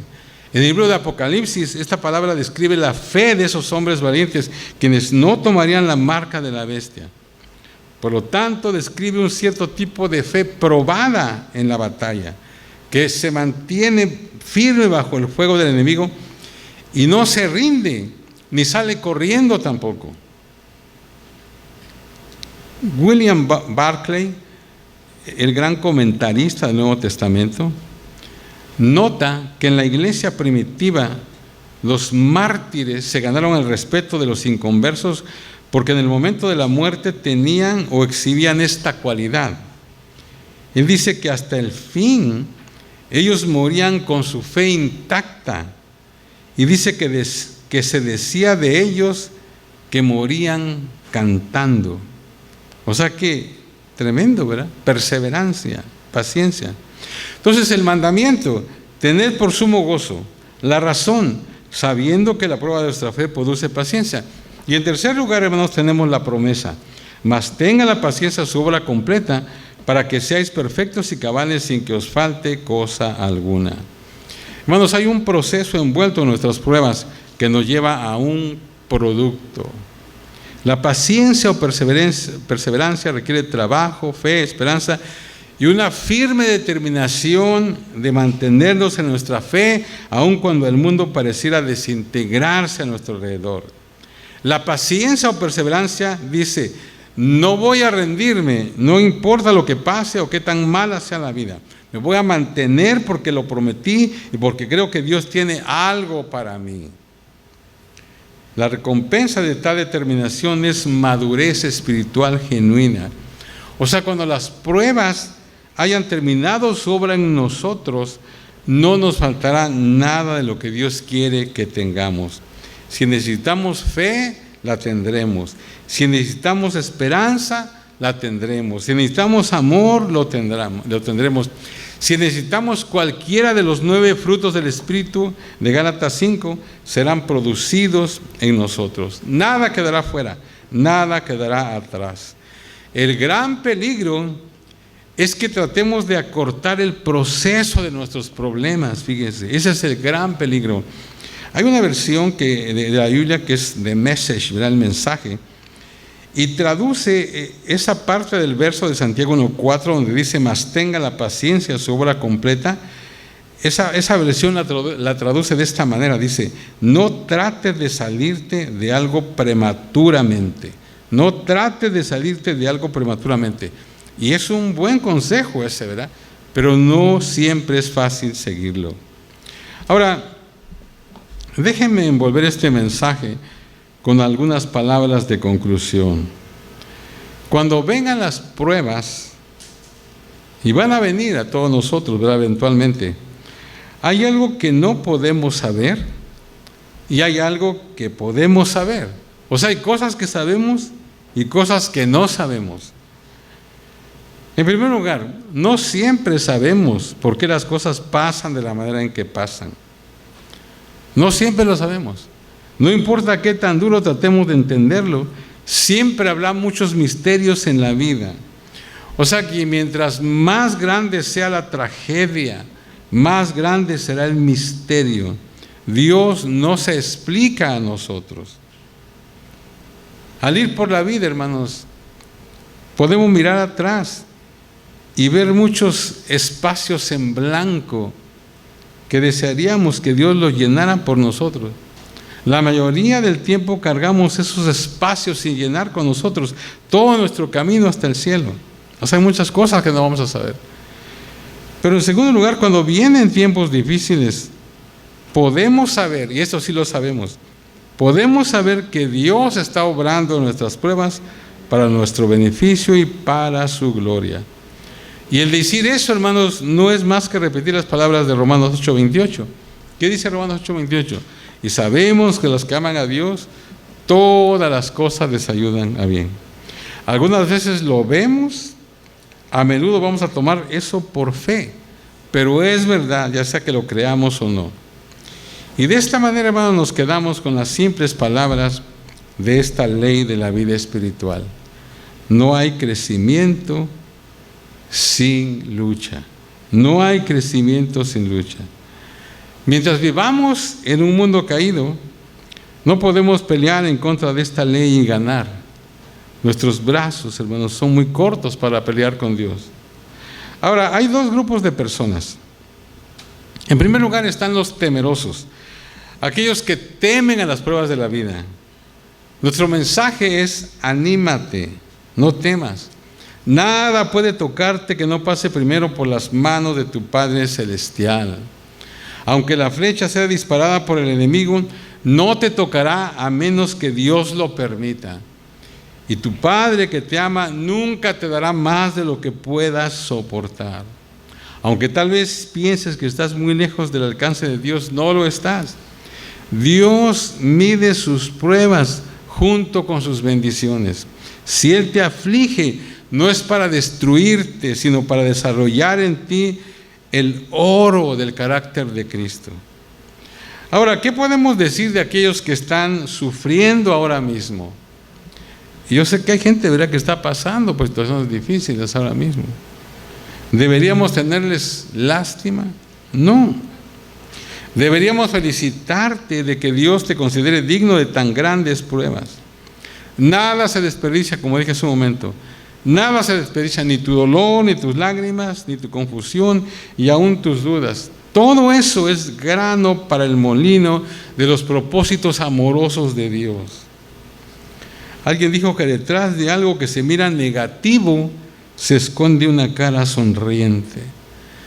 En el libro de Apocalipsis, esta palabra describe la fe de esos hombres valientes, quienes no tomarían la marca de la bestia. Por lo tanto, describe un cierto tipo de fe probada en la batalla, que se mantiene firme bajo el fuego del enemigo y no se rinde, ni sale corriendo tampoco. William Barclay, el gran comentarista del Nuevo Testamento, nota que en la iglesia primitiva los mártires se ganaron el respeto de los inconversos porque en el momento de la muerte tenían o exhibían esta cualidad. Él dice que hasta el fin ellos morían con su fe intacta, y dice que se decía de ellos que morían cantando. O sea que tremendo, ¿verdad? Perseverancia, paciencia. Entonces el mandamiento, tened por sumo gozo la razón, sabiendo que la prueba de vuestra fe produce paciencia. Y en tercer lugar, hermanos, tenemos la promesa: mas tenga la paciencia su obra completa, para que seáis perfectos y cabales sin que os falte cosa alguna. Hermanos, hay un proceso envuelto en nuestras pruebas que nos lleva a un producto. La paciencia o perseverancia requiere trabajo, fe, esperanza y una firme determinación de mantenernos en nuestra fe, aun cuando el mundo pareciera desintegrarse a nuestro alrededor. La paciencia o perseverancia dice: no voy a rendirme, no importa lo que pase o qué tan mala sea la vida. Me voy a mantener porque lo prometí y porque creo que Dios tiene algo para mí. La recompensa de tal determinación es madurez espiritual genuina. O sea, cuando las pruebas hayan terminado su obra en nosotros, no nos faltará nada de lo que Dios quiere que tengamos. Si necesitamos fe, la tendremos. Si necesitamos esperanza, la tendremos. Si necesitamos amor, lo tendremos. Si necesitamos cualquiera de los 9 frutos del Espíritu de Gálatas 5, serán producidos en nosotros. Nada quedará fuera, nada quedará atrás. El gran peligro es que tratemos de acortar el proceso de nuestros problemas, fíjense, ese es el gran peligro. Hay una versión de la Biblia que es The Message, ¿verdad? El mensaje, y traduce esa parte del verso de Santiago 1:4 donde dice: mas tenga la paciencia su obra completa. Esa versión la traduce de esta manera, dice: no trates de salirte de algo prematuramente. No trates de salirte de algo prematuramente. Y es un buen consejo ese, ¿verdad? Pero no siempre es fácil seguirlo. Ahora, déjenme envolver este mensaje con algunas palabras de conclusión. Cuando vengan las pruebas, y van a venir a todos nosotros, ¿verdad? Eventualmente, hay algo que no podemos saber y hay algo que podemos saber. O sea, hay cosas que sabemos y cosas que no sabemos. En primer lugar, no siempre sabemos por qué las cosas pasan de la manera en que pasan. No siempre lo sabemos. No importa qué tan duro tratemos de entenderlo, siempre habrá muchos misterios en la vida. O sea que mientras más grande sea la tragedia, más grande será el misterio. Dios no se explica a nosotros. Al ir por la vida, hermanos, podemos mirar atrás y ver muchos espacios en blanco que desearíamos que Dios los llenara por nosotros. La mayoría del tiempo cargamos esos espacios sin llenar con nosotros todo nuestro camino hasta el cielo. O sea, hay muchas cosas que no vamos a saber. Pero en segundo lugar, cuando vienen tiempos difíciles, podemos saber, y esto sí lo sabemos, podemos saber que Dios está obrando en nuestras pruebas para nuestro beneficio y para su gloria. Y el decir eso, hermanos, no es más que repetir las palabras de Romanos 8:28. ¿Qué dice Romanos 8:28? Y sabemos que los que aman a Dios, todas las cosas les ayudan a bien. Algunas veces lo vemos, a menudo vamos a tomar eso por fe, pero es verdad, ya sea que lo creamos o no. Y de esta manera, hermanos, nos quedamos con las simples palabras de esta ley de la vida espiritual. No hay crecimiento sin lucha. No hay crecimiento sin lucha. Mientras vivamos en un mundo caído, no podemos pelear en contra de esta ley y ganar. Nuestros brazos, hermanos, son muy cortos para pelear con Dios. Ahora, hay dos grupos de personas. En primer lugar están los temerosos, aquellos que temen a las pruebas de la vida. Nuestro mensaje es: anímate, no temas. Nada puede tocarte que no pase primero por las manos de tu Padre Celestial. Aunque la flecha sea disparada por el enemigo, no te tocará a menos que Dios lo permita. Y tu Padre que te ama nunca te dará más de lo que puedas soportar. Aunque tal vez pienses que estás muy lejos del alcance de Dios, no lo estás. Dios mide sus pruebas junto con sus bendiciones. Si Él te aflige, no es para destruirte, sino para desarrollar en ti el oro del carácter de Cristo. Ahora, ¿qué podemos decir de aquellos que están sufriendo ahora mismo? Y yo sé que hay gente, ¿verdad?, que está pasando por situaciones difíciles ahora mismo. ¿Deberíamos tenerles lástima? No. Deberíamos felicitarte de que Dios te considere digno de tan grandes pruebas. Nada se desperdicia, como dije hace un momento. Nada se desperdicia, ni tu dolor, ni tus lágrimas, ni tu confusión y aún tus dudas. Todo eso es grano para el molino de los propósitos amorosos de Dios. Alguien dijo que detrás de algo que se mira negativo se esconde una cara sonriente.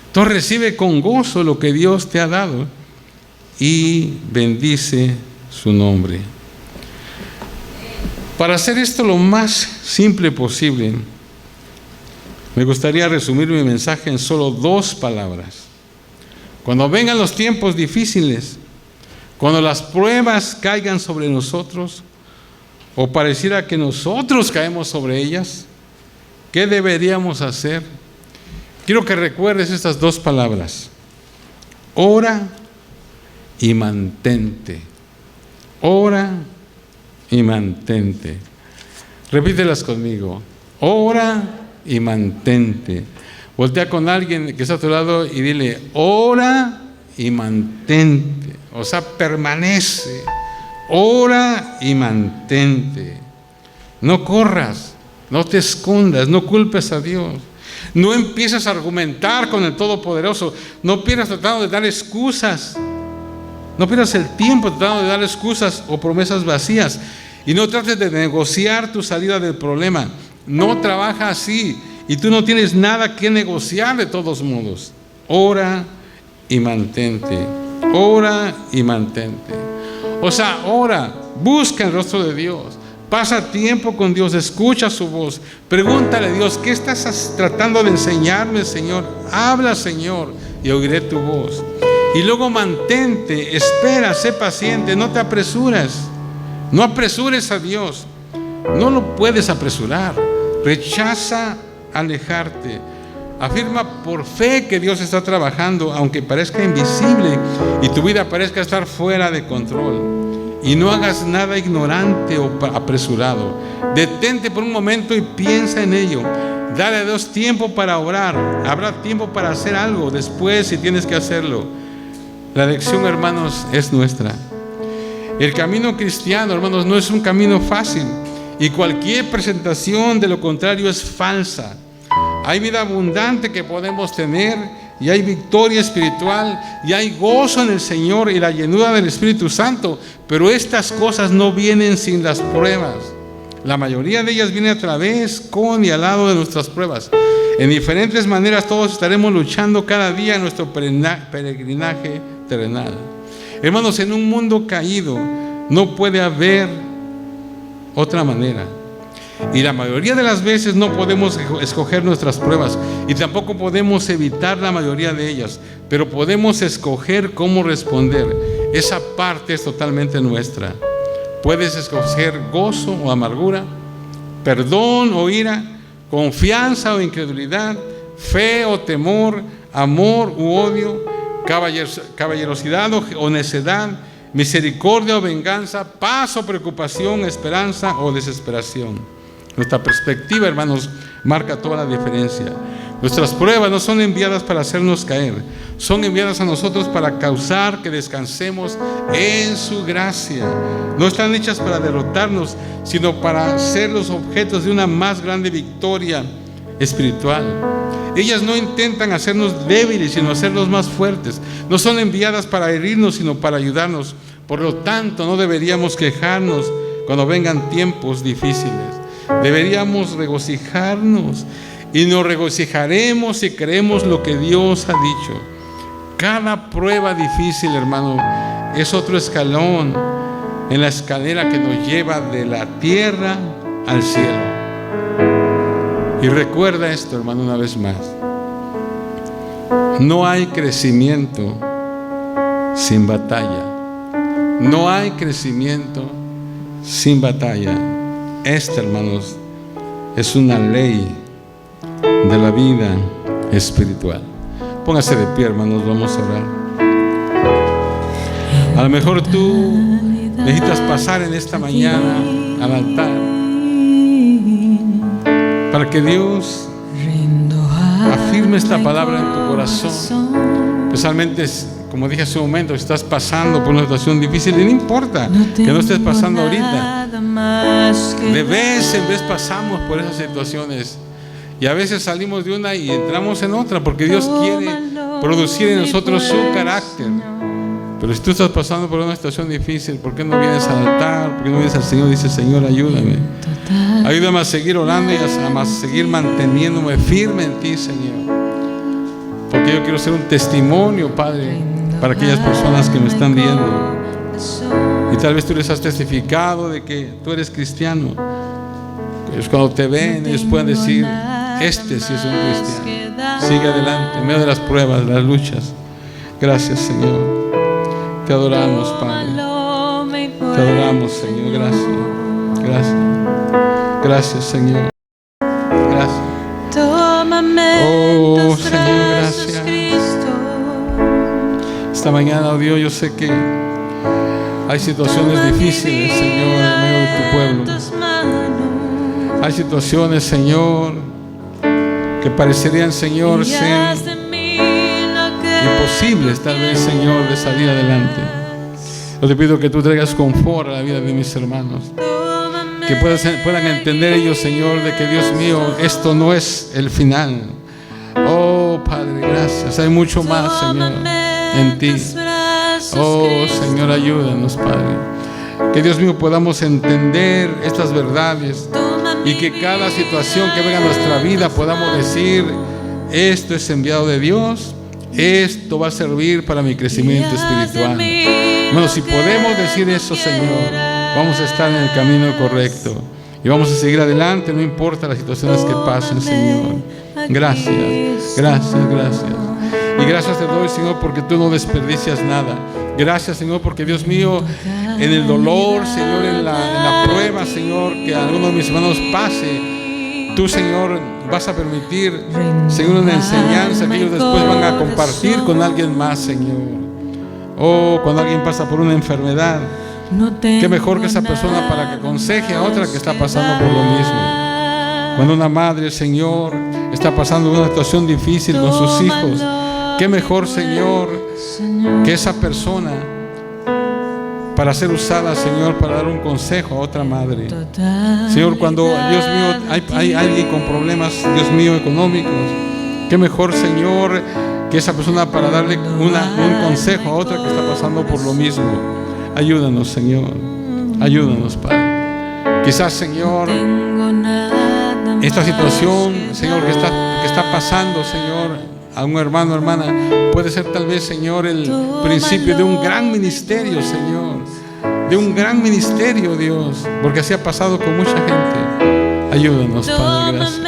Entonces recibe con gozo lo que Dios te ha dado y bendice su nombre. Para hacer esto lo más simple posible, me gustaría resumir mi mensaje en solo 2 palabras. Cuando vengan los tiempos difíciles, cuando las pruebas caigan sobre nosotros, o pareciera que nosotros caemos sobre ellas, ¿qué deberíamos hacer? Quiero que recuerdes estas 2 palabras: ora y mantente. Ora y mantente. Repítelas conmigo: ora y mantente. Voltea con alguien que está a tu lado y dile: ora y mantente. O sea, permanece. Ora y mantente. No corras, no te escondas, no culpes a Dios. No empieces a argumentar con el Todopoderoso. No pierdas tratando de dar excusas. No pierdas el tiempo tratando de dar excusas o promesas vacías. Y no trates de negociar tu salida del problema. No trabaja así. Y tú no tienes nada que negociar de todos modos. Ora y mantente. Ora y mantente. O sea, ora, busca el rostro de Dios. Pasa tiempo con Dios, escucha su voz. Pregúntale a Dios: ¿qué estás tratando de enseñarme, Señor? Habla, Señor, y oiré tu voz. Y luego mantente, espera, sé paciente, no te apresuras. No apresures a Dios. No lo puedes apresurar. Rechaza alejarte. Afirma por fe que Dios está trabajando, aunque parezca invisible y tu vida parezca estar fuera de control. Y no hagas nada ignorante o apresurado. Detente por un momento y piensa en ello. Dale a Dios tiempo para orar. Habrá tiempo para hacer algo después si tienes que hacerlo. La lección, hermanos, es nuestra. El camino cristiano, hermanos, no es un camino fácil. Y cualquier presentación de lo contrario es falsa. Hay vida abundante que podemos tener, y hay victoria espiritual, y hay gozo en el Señor y la llenura del Espíritu Santo, pero estas cosas no vienen sin las pruebas. La mayoría de ellas vienen a través, con y al lado de nuestras pruebas. En diferentes maneras todos estaremos luchando cada día en nuestro peregrinaje terrenal. Hermanos, en un mundo caído no puede haber otra manera. Y la mayoría de las veces no podemos escoger nuestras pruebas y tampoco podemos evitar la mayoría de ellas, pero podemos escoger cómo responder. Esa parte es totalmente nuestra. Puedes escoger gozo o amargura, perdón o ira, confianza o incredulidad, fe o temor, amor u odio, caballerosidad o necedad, misericordia o venganza, paz o preocupación, esperanza o desesperación. Nuestra perspectiva, hermanos, marca toda la diferencia. Nuestras pruebas no son enviadas para hacernos caer, son enviadas a nosotros para causar que descansemos en su gracia. No están hechas para derrotarnos, sino para ser los objetos de una más grande victoria espiritual. Ellas no intentan hacernos débiles, sino hacernos más fuertes. No son enviadas para herirnos, sino para ayudarnos. Por lo tanto, no deberíamos quejarnos cuando vengan tiempos difíciles. Deberíamos regocijarnos, y nos regocijaremos si creemos lo que Dios ha dicho. Cada prueba difícil, hermano, es otro escalón en la escalera que nos lleva de la tierra al cielo. Y recuerda esto, hermano, una vez más: no hay crecimiento sin batalla. No hay crecimiento sin batalla. Esta, hermanos, es una ley de la vida espiritual. Póngase de pie, hermanos, vamos a orar. A lo mejor tú necesitas pasar en esta mañana al altar para que Dios afirme esta palabra en tu corazón. Especialmente, como dije hace un momento, si estás pasando por una situación difícil, y no importa que no estés pasando ahorita, de vez en vez pasamos por esas situaciones. Y a veces salimos de una y entramos en otra, porque Dios quiere producir en nosotros su carácter. Pero si tú estás pasando por una situación difícil, ¿por qué no vienes al altar? ¿Por qué no vienes al Señor y dices: Señor, ayúdame? Ayúdame a seguir orando y a seguir manteniéndome firme en ti, Señor. Porque yo quiero ser un testimonio, Padre, para aquellas personas que me están viendo. Y tal vez tú les has testificado de que tú eres cristiano. Ellos, cuando te ven, ellos pueden decir: este sí es un cristiano. Sigue adelante en medio de las pruebas, de las luchas. Gracias, Señor. Te adoramos, Padre. Te adoramos, Señor. Gracias. Gracias. Gracias, Señor. Gracias. Oh, Señor, gracias. Esta mañana, oh Dios, yo sé que hay situaciones difíciles, Señor, en medio de tu pueblo. Hay situaciones, Señor, que parecerían, Señor, ser imposibles, tal vez, Señor, de salir adelante. Yo te pido que tú traigas confort a la vida de mis hermanos, que puedan entender ellos, Señor, de que, Dios mío, esto no es el final. Oh, Padre, gracias. Hay mucho más, Señor, en ti. Oh, Señor, ayúdanos, Padre. Que, Dios mío, podamos entender estas verdades, y que cada situación que venga a nuestra vida podamos decir: esto es enviado de Dios, esto va a servir para mi crecimiento espiritual. Bueno, si podemos decir eso, Señor, vamos a estar en el camino correcto y vamos a seguir adelante, no importa las situaciones que pasen, Señor. Gracias, gracias, gracias. Y gracias te doy, Señor, porque tú no desperdicias nada. Gracias, Señor, porque, Dios mío, en el dolor, Señor, en la prueba, Señor, que alguno de mis hermanos pase, tú, Señor, vas a permitir, Señor, una enseñanza que ellos después van a compartir con alguien más, Señor. Oh, cuando alguien pasa por una enfermedad, qué mejor que esa persona para que aconseje a otra que está pasando por lo mismo. Cuando una madre, Señor, está pasando una situación difícil con sus hijos, qué mejor, Señor, que esa persona para ser usada, Señor, para dar un consejo a otra madre. Señor, cuando, Dios mío, hay alguien con problemas, Dios mío, económicos, qué mejor, Señor, que esa persona para darle un consejo a otra que está pasando por lo mismo. Ayúdanos, Señor. Ayúdanos, Padre. Quizás, Señor, esta situación, Señor, que está pasando, Señor, a un hermano o hermana, puede ser tal vez, Señor, el principio de un gran ministerio, Señor. De un gran ministerio, Dios, porque así ha pasado con mucha gente. Ayúdanos, Padre, gracias.